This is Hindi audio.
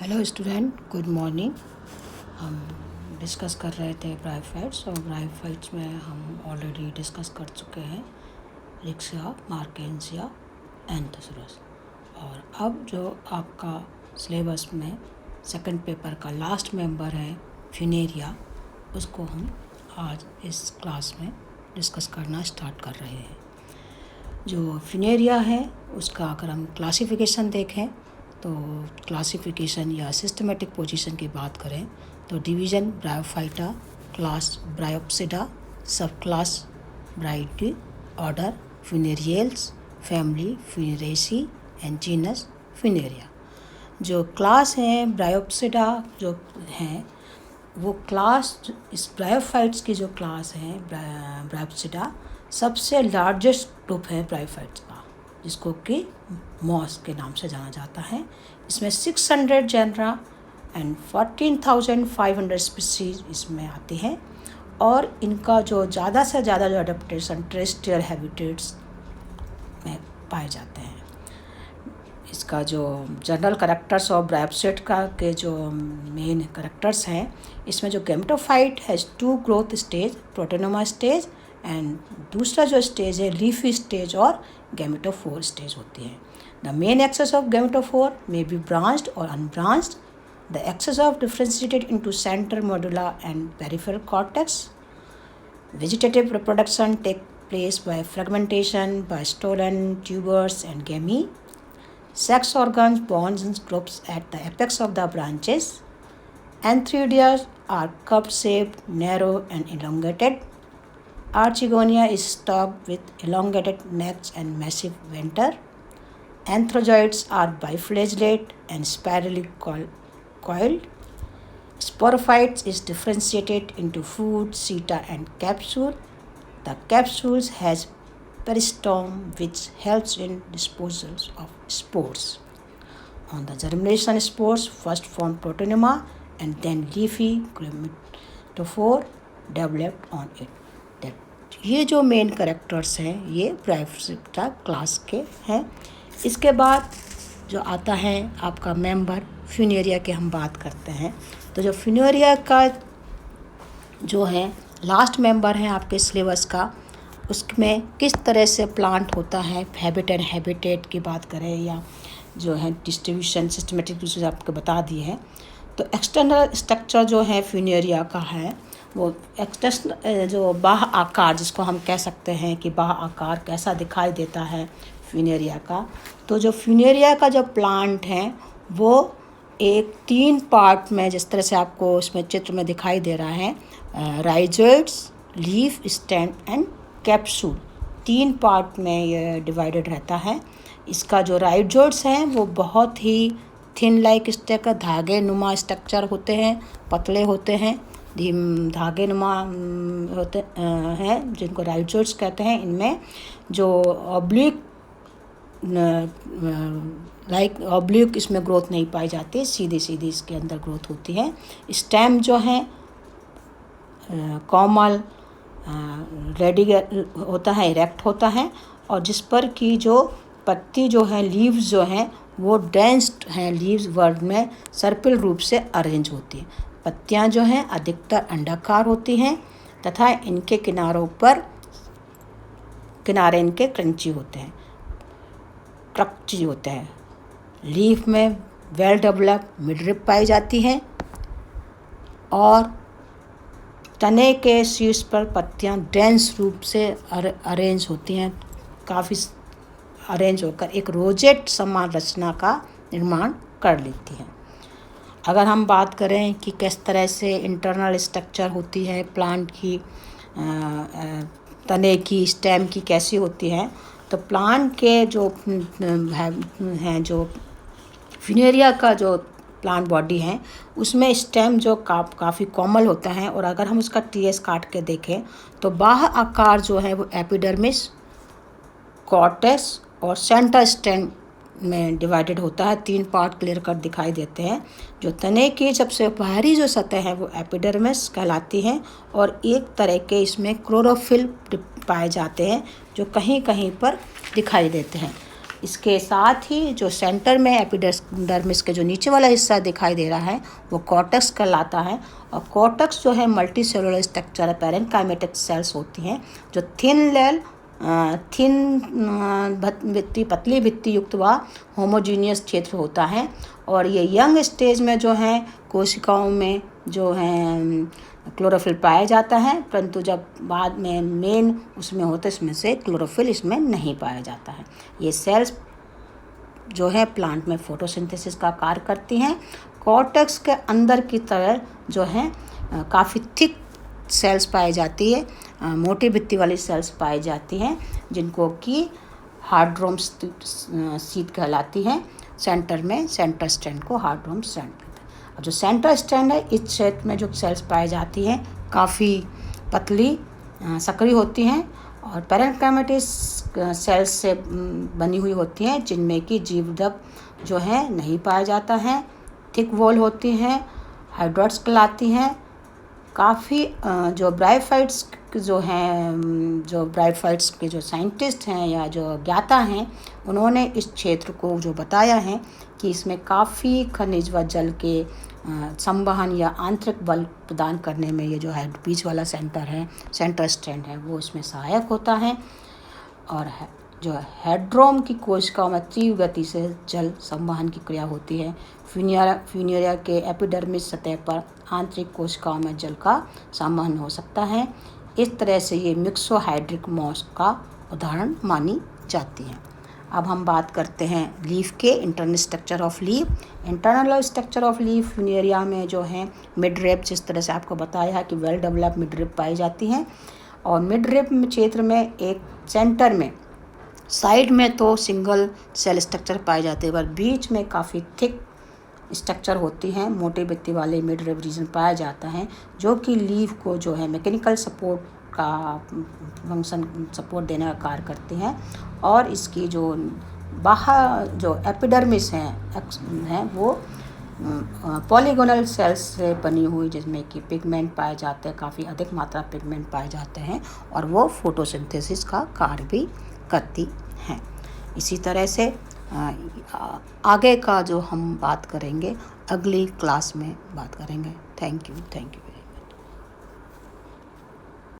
Hello student, good morning. हम डिस्कस कर रहे थे ब्रायोफाइट्स और ब्रायोफाइट्स में हम ऑलरेडी डिस्कस कर चुके हैं रिक्सिया, मार्केंसिया, एंथोसरस। और अब जो आपका सिलेबस में सेकंड पेपर का लास्ट मेंबर है फ्यूनेरिया, उसको हम आज इस क्लास में डिस्कस करना स्टार्ट कर रहे हैं। जो फ्यूनेरिया है उसका अगर हम क्लासिफिकेशन देखें तो क्लासिफिकेशन या सिस्टमेटिक पोजीशन की बात करें तो division bryophyta, class bryopsida, subclass bryoideae, order funariales, family funariaceae and genus funaria. जो क्लास हैं ब्रायोप्सिडा जो हैं वो क्लास, इस ब्रायोफाइट्स की जो क्लास है ब्रायोप्सिडा सबसे लार्जेस्ट ग्रुप है ब्रायोफाइट्स का, जिसको कि मॉस के नाम से जाना जाता है। इसमें 600 जेनरा एंड 14,500 स्पीसीज इसमें आती हैं और इनका जो ज़्यादा से ज़्यादा जो अडेप्टेशन टेरेस्ट्रियल हैबिटेट्स में पाए जाते हैं। इसका जो जनरल करैक्टर्स ऑफ ब्रायोप्सिड का के जो मेन करैक्टर्स हैं, इसमें जो gametophyte has 2 growth stage, protonema stage and दूसरा जो स्टेज है लीफी स्टेज और गैमेटोफोर स्टेज होती है। The main axis of gametophore may be branched और unbranched. The axis of differentiated into central medulla and peripheral cortex. Vegetative reproduction take place by fragmentation by stolon, tubers and gamete. Sex organs bonds in groups at the apex of the branches. Antheridia are cup-shaped, narrow and elongated. Archegonia is stalked with elongated necks and massive venter. Anthrozoids are biflagellate and spirally coiled. Sporophytes is differentiated into food, seta and capsule. The capsules has peristome which helps in disposal of spores. On the germination, spores first form protonema and then leafy grametophore developed on it. ये जो मेन कैरेक्टर्स हैं ये ब्रायोप्सिडा क्लास के हैं। इसके बाद जो आता है आपका मेंबर फ्यूनेरिया की हम बात करते हैं। तो जो फ्यूनेरिया का जो है लास्ट मेंबर है आपके सिलेबस का, उसमें किस तरह से प्लांट होता है, हैबिट एंड हैबिटेट की बात करें या जो है डिस्ट्रीब्यूशन सिस्टमेटिक रूप से आपको बता दिए हैं। तो एक्सटर्नल स्ट्रक्चर जो है फ्यूनेरिया का है वो एक्सटर्नल जो बाह्य आकार, जिसको हम कह सकते हैं कि बाह्य आकार कैसा दिखाई देता है फ्यूनेरिया का। तो जो फ्यूनेरिया का जो प्लांट है वो एक 3 पार्ट में, जिस तरह से आपको इसमें चित्र में दिखाई दे रहा है, rhizoids, leaf, stem and capsule, 3 part में ये डिवाइडेड रहता है। इसका जो राइजोइड्स हैं वो बहुत ही थिन लाइक स्ट्रक्चर, धागे नुमा स्ट्रक्चर होते हैं, पतले होते हैं, धागे नुमा होते हैं, जिनको राइजोइड्स कहते हैं। इनमें जो ऑब्लिक लाइक ऑब्लिक इसमें ग्रोथ नहीं पाई जाती, सीधी सीधी इसके अंदर ग्रोथ होती है। स्टेम जो है कोमल रेडी होता है, इरेक्ट होता है, और जिस पर की जो पत्ती जो है, लीव्स जो हैं वो डेंस्ड हैं, लीव्स वर्ड में सर्पिल रूप से अरेंज होती हैं। पत्तियां जो हैं अधिकतर अंडाकार होती हैं तथा इनके किनारे इनके क्रंची होते हैं, क्रंची होते हैं। लीफ में वेल डेवलप मिडरिप पाई जाती है और तने के शीर्ष पर पत्तियां डेंस रूप से अरेंज होती हैं, काफ़ी अरेंज होकर एक रोजेट समान रचना का निर्माण कर लेती हैं। अगर हम बात करें कि किस तरह से इंटरनल स्ट्रक्चर होती है प्लांट की, तने की, स्टेम की कैसी होती है, तो प्लांट के जो हैं, जो फ्यूनेरिया का जो प्लांट बॉडी है उसमें स्टेम जो काफ़ी कोमल होता है, और अगर हम उसका टीएस काट के देखें तो बाह्य आकार जो है वो एपिडर्मिस, कॉर्टेक्स और सेंटर स्टेम में डिवाइडेड होता है। 3 पार्ट क्लियर कट दिखाई देते हैं। जो तने की सबसे बाहरी जो सतह है वो एपिडर्मिस कहलाती है, और एक तरह के इसमें क्लोरोफिल पाए जाते हैं जो कहीं कहीं पर दिखाई देते हैं। इसके साथ ही जो सेंटर में एपिडर्मिस के जो नीचे वाला हिस्सा दिखाई दे रहा है वो कॉर्टेक्स कहलाता है। और कॉर्टेक्स जो है मल्टी सेलुलर स्ट्रक्चर पैरेनकाइमेटिक सेल्स होती हैं जो भित्ति पतली भित्ति युक्त व होमोजीनियस क्षेत्र होता है। और ये यंग स्टेज में जो है कोशिकाओं में जो है क्लोरोफिल पाया जाता है, परंतु जब बाद में मेन उसमें होता है इसमें से क्लोरोफिल इसमें नहीं पाया जाता है। ये सेल्स जो है प्लांट में फोटोसिंथेसिस का कार्य करती हैं। कॉर्टेक्स के अंदर की तरह जो है काफ़ी थिक सेल्स पाई जाती है, मोटी भित्ति वाली सेल्स पाई जाती हैं जिनको कि हार्ड्रोम सीट कहलाती हैं। सेंटर में सेंटर स्ट्रैंड को हार्ड्रोम स्ट्रैंड कहते हैं। अब जो सेंटर स्ट्रैंड है इस क्षेत्र में जो सेल्स पाई जाती हैं काफ़ी पतली सक्रिय होती हैं और पैरेनकाइमेटिक सेल्स से बनी हुई होती हैं जिनमें कि जीवदक जो है नहीं पाया जाता है। थिक वॉल होती हैं, हाइड्रॉइड्स कहलाती हैं। काफ़ी जो ब्रायोफाइट्स के जो साइंटिस्ट हैं या जो ज्ञाता हैं उन्होंने इस क्षेत्र को जो बताया है कि इसमें काफ़ी खनिज व जल के संवहन या आंतरिक बल प्रदान करने में ये जो है बीच वाला सेंटर स्ट्रैंड है वो इसमें सहायक होता है। और जो हेड्रोम की कोशिकाओं में तीव्र गति से जल संवहन की क्रिया होती है। फ्यूनिरिया के एपिडर्मिस सतह पर आंतरिक कोशिकाओं में जल का संवहन हो सकता है। इस तरह से ये मिक्सोहाइड्रिक मॉस का उदाहरण मानी जाती है। अब हम बात करते हैं लीफ के internal structure of leaf. Internal structure of leaf Funaria में जो है मिड रिब, जिस तरह से आपको बताया है कि वेल डेवलप मिड रिब पाई जाती हैं। और मिड रिब क्षेत्र में एक सेंटर में साइड में तो सिंगल सेल स्ट्रक्चर पाए जाते हैं पर बीच में काफ़ी थिक स्ट्रक्चर होती हैं, मोटे भित्ति वाले मिड रिब रीजन पाया जाता है जो कि लीफ को जो है मैकेनिकल सपोर्ट का फंक्शन सपोर्ट देने का कार्य करते हैं। और इसकी जो बाहर जो एपिडर्मिस है वो पॉलीगोनल सेल्स से बनी हुई जिसमें कि पिगमेंट पाए जाते हैं, काफ़ी अधिक मात्रा पिगमेंट पाए जाते हैं और वो फोटोसिंथेसिस का कार्य भी करती हैं। इसी तरह से आगे का जो हम बात करेंगे अगली क्लास में बात करेंगे। Thank you.